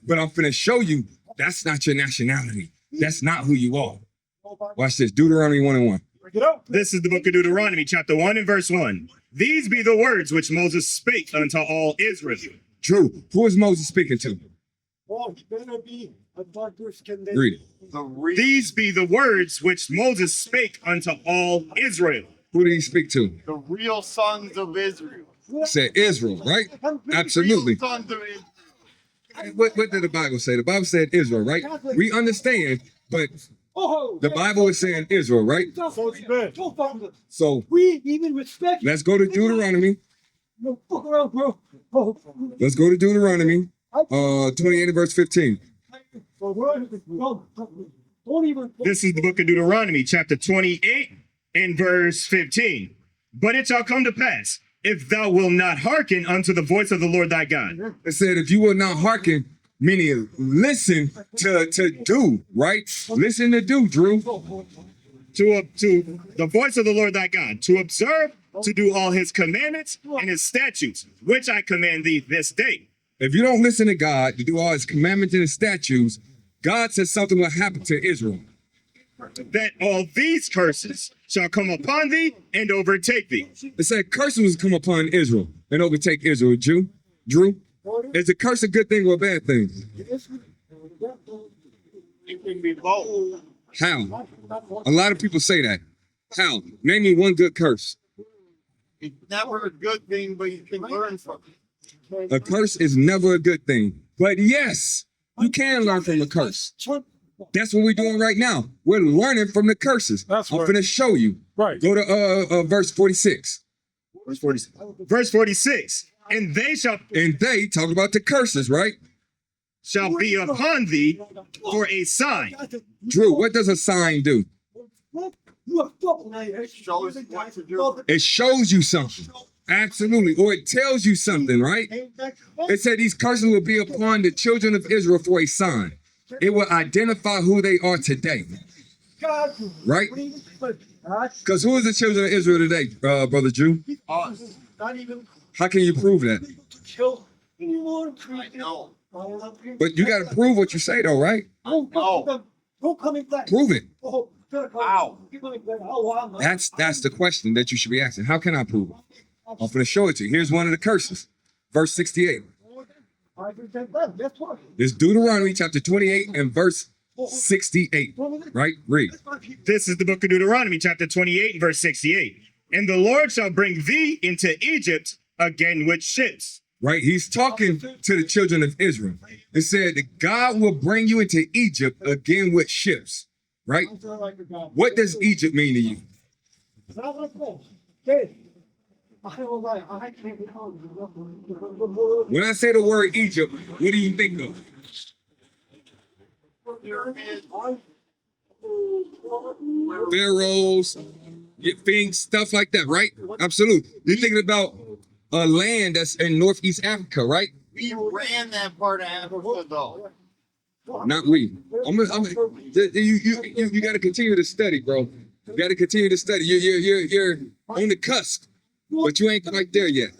But I'm finna show you that's not your nationality. That's not who you are. Watch this, Deuteronomy 1:1. This is the book of Deuteronomy, chapter 1 and verse 1. These be the words which Moses spake unto all Israel. Drew, who is Moses speaking to? Read it. These be the words which Moses spake unto all Israel. Who did he speak to? The real sons of Israel. Said Israel, right? Absolutely. Real sons of Israel. What did the Bible say? The Bible said Israel, right? We understand, but the Bible is saying Israel, right? So we even respect. let's go to Deuteronomy. No, fuck around, bro. Let's go to Deuteronomy 28 and verse 15. Don't even. This is the book of Deuteronomy, chapter 28 and verse 15. But it shall come to pass, if thou wilt not hearken unto the voice of the Lord thy God. It said, if you will not hearken, meaning listen to do, right? Listen to do, Drew. To the voice of the Lord thy God, to observe, to do all his commandments and his statutes, which I command thee this day. If you don't listen to God, to do all his commandments and his statutes, God says something will happen to Israel. That all these curses shall come upon thee and overtake thee. It said curses will come upon Israel and overtake Israel. Drew, is a curse a good thing or a bad thing? It can be both. How? A lot of people say that. How? Name me one good curse. It's never a good thing, but you can learn from it. A curse is never a good thing. But yes, you can learn from a curse. That's what we're doing right now. We're learning from the curses. That's I'm right. going to show you. Right. Go to verse 46. Verse 46. And they shall And they talk about the curses, right? be upon thee for a sign. Drew, what does a sign do? It shows what to do. It shows you something. Absolutely. Or it tells you something, right? It said these curses will be upon the children of Israel for a sign. It will identify who they are today. Right? Because who is the children of Israel today, Brother Drew? Us. How can you prove that? I know. But you got to prove what you say, though, right? No. Prove it. How? That's the question that you should be asking. How can I prove it? I'm going to show it to you. Here's one of the curses. Verse 68. It's Deuteronomy chapter 28 and verse 68. Right? Read. This is the book of Deuteronomy, chapter 28 and verse 68. And the Lord shall bring thee into Egypt again with ships. Right? He's talking to the children of Israel. It said that God will bring you into Egypt again with ships. Right? What does Egypt mean to you? When I say the word Egypt, what do you think of? Pharaohs, things, stuff like that, right? Absolutely. You're thinking about a land that's in Northeast Africa, right? We ran that part of Africa, though. Not we. You got to continue to study, bro. You got to continue to study. You're on the cusp, but you ain't quite there yet.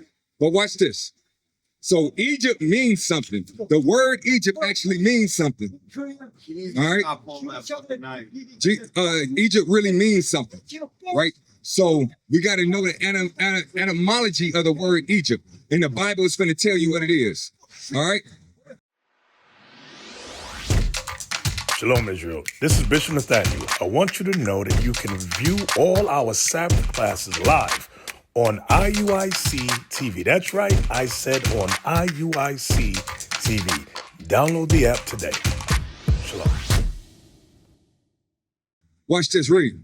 But watch this. So Egypt means something. The word Egypt actually means something. All right. Egypt really means something, right? So we got to know the etymology of the word Egypt, and the Bible is going to tell you what it is. All right. Shalom, Israel. This is Bishop Nathaniel. I want you to know that you can view all our Sabbath classes live on IUIC TV. That's right, I said on IUIC TV. Download the app today. Shalom. Watch this, read.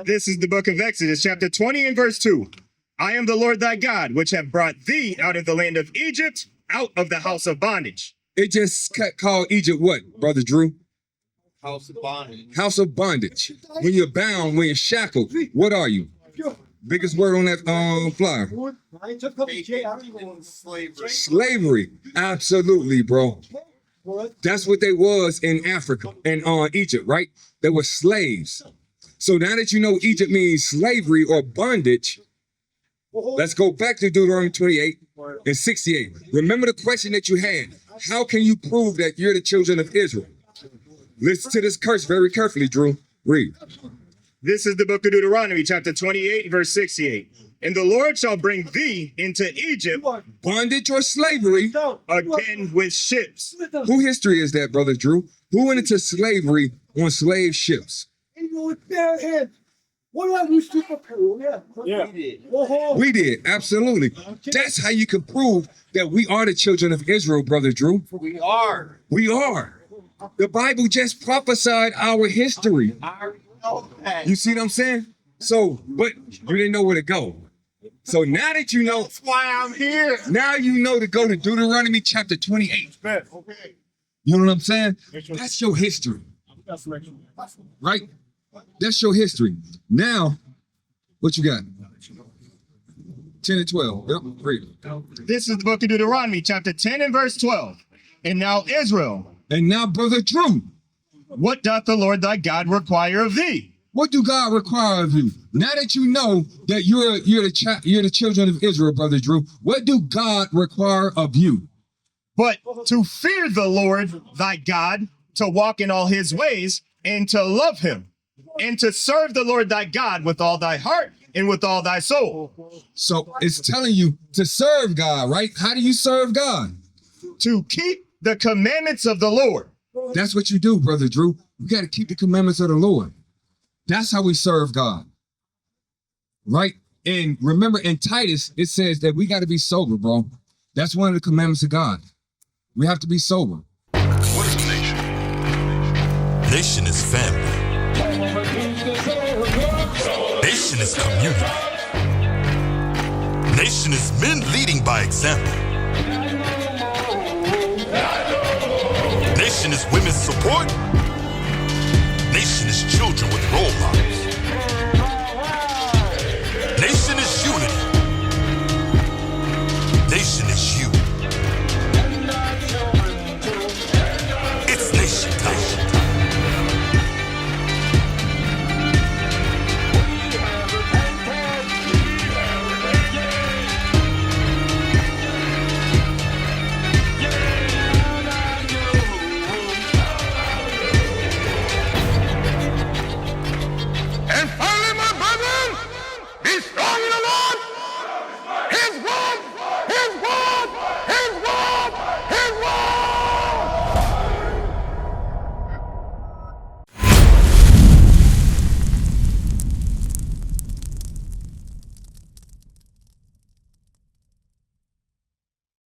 This is the book of Exodus, chapter 20 and verse 2. I am the Lord thy God, which have brought thee out of the land of Egypt, out of the house of bondage. It just called Egypt what, Brother Drew? House of bondage. House of bondage. When you're bound, when you're shackled, what are you? Biggest word on that flyer. Slavery. Slavery. Absolutely, bro. That's what they was in Africa and Egypt, right? They were slaves. So now that you know Egypt means slavery or bondage, let's go back to Deuteronomy 28 and 68. Remember the question that you had. How can you prove that you're the children of Israel? Listen to this curse very carefully, Drew. Read. This is the book of Deuteronomy, chapter 28, verse 68. And the Lord shall bring thee into Egypt Bondage or slavery. again with ships. Who history is that, Brother Drew? Who went into slavery on slave ships? And you with bare hands. What about you super Peru? Yeah. We did, absolutely. That's how you can prove that we are the children of Israel, Brother Drew. We are. We are. The Bible just prophesied our history. I already know that. You see what I'm saying? So, but you didn't know where to go. So now that you know, That's why I'm here. now you know to go to Deuteronomy chapter 28. Okay. You know what I'm saying? That's your history, right? That's your history. Now, what you got? 10 and 12. Yep, read. This is the book of Deuteronomy, chapter 10 and verse 12. And now, Israel, And now, Brother Drew, what doth the Lord thy God require of thee? what do God require of you? Now that you know that you're the children of Israel, Brother Drew, what do God require of you? But to fear the Lord thy God, to walk in all his ways, and to love him, and to serve the Lord thy God with all thy heart and with all thy soul. So it's telling you to serve God, right? How do you serve God? To keep the commandments of the Lord. That's what you do, Brother Drew. You got to keep the commandments of the Lord. That's how we serve God, right? And remember, in Titus, it says that we got to be sober, bro. That's one of the commandments of God. We have to be sober. What is a nation? Nation is family. Nation is community. Nation is men leading by example. Nation is women's support. Nation is children with role models.